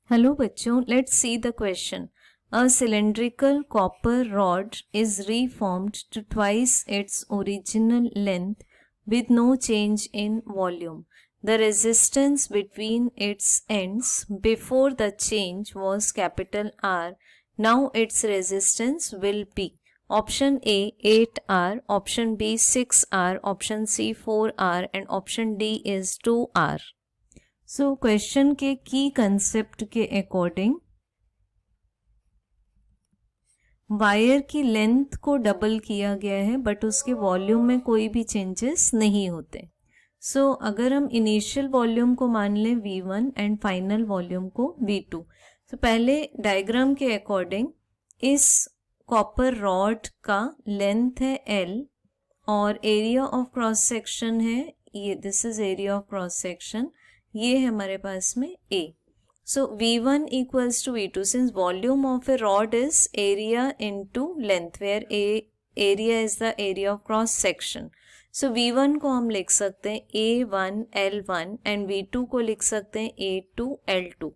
Hello बच्चों, let's see the question. A cylindrical copper rod is reformed to twice its original length with no change in volume. The resistance between its ends before the change was capital R. Now its resistance will be option A 8R, option B 6R, option C 4R and option D is 2R. So question के की concept के according wire की length को double किया गया है but उसके volume में कोई भी चेंजेस नहीं होते. सो अगर हम इनिशियल वॉल्यूम को मान लें V1 एंड फाइनल वॉल्यूम को V2. तो पहले डायग्राम के अकॉर्डिंग इस कॉपर रॉड का लेंथ है L और एरिया ऑफ क्रॉस सेक्शन है ये, this is area of cross section, ये है हमारे पास में A. So V1 equals to V2 since volume of a rod is area into length where area is the area of cross section. So V1 को हम लिख सकते हैं A1 L1 and V2 को लिख सकते हैं A2 L2.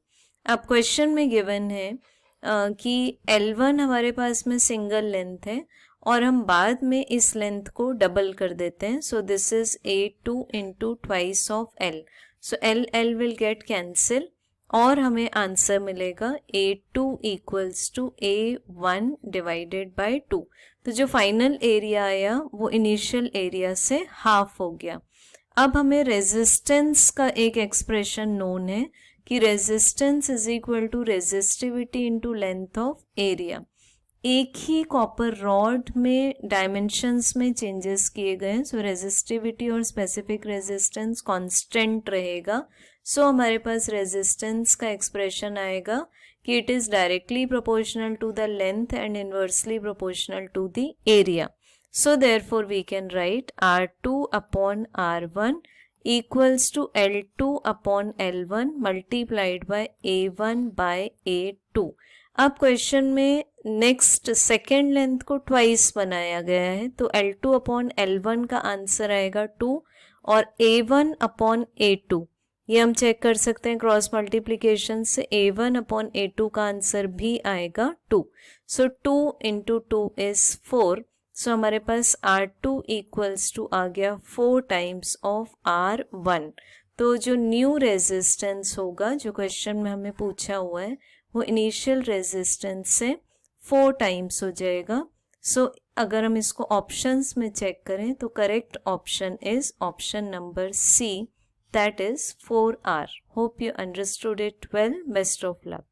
अब क्वेश्चन में गिवन है कि L1 हमारे पास में सिंगल लेंथ है और हम बाद में इस लेंथ को डबल कर देते हैं. So this is A2 into twice of L. So L will get cancel और हमें आंसर मिलेगा A2 equals to A1 divided by 2. तो जो फाइनल एरिया आया वो इनिशियल एरिया से हाफ हो गया. अब हमें रेजिस्टेंस का एक एक्सप्रेशन नोन है कि resistance is equal to resistivity into length of area. एक ही कॉपर रॉड में डायमेंशंस में चेंजेस किए गए, सो रेजिस्टिविटी और स्पेसिफिक रेजिस्टेंस कांस्टेंट रहेगा. सो हमारे पास रेजिस्टेंस का एक्सप्रेशन आएगा कि it is directly proportional to the length and inversely proportional to the area. So therefore we can write R2 upon R1 equals to L2 upon L1 multiplied by A1 by A2. अब question में next second length को twice बनाया गया है तो L2 upon L1 का answer आएगा 2 और A1 अपॉन A2 ये हम चेक कर सकते हैं क्रॉस मल्टीप्लीकेशन से. A1 अपॉन A2 का आंसर भी आएगा 2. सो 2 इंटू 2 इज 4. सो हमारे पास R2 इक्वल्स टू आ गया 4 टाइम्स ऑफ R1. तो जो न्यू रेजिस्टेंस होगा जो क्वेश्चन में हमें पूछा हुआ है वो इनिशियल रेजिस्टेंस से 4 टाइम्स हो जाएगा. सो अगर हम इसको ऑप्शंस में चेक करें तो correct option is option number C, that is 4R. Hope you understood it well. Best of luck.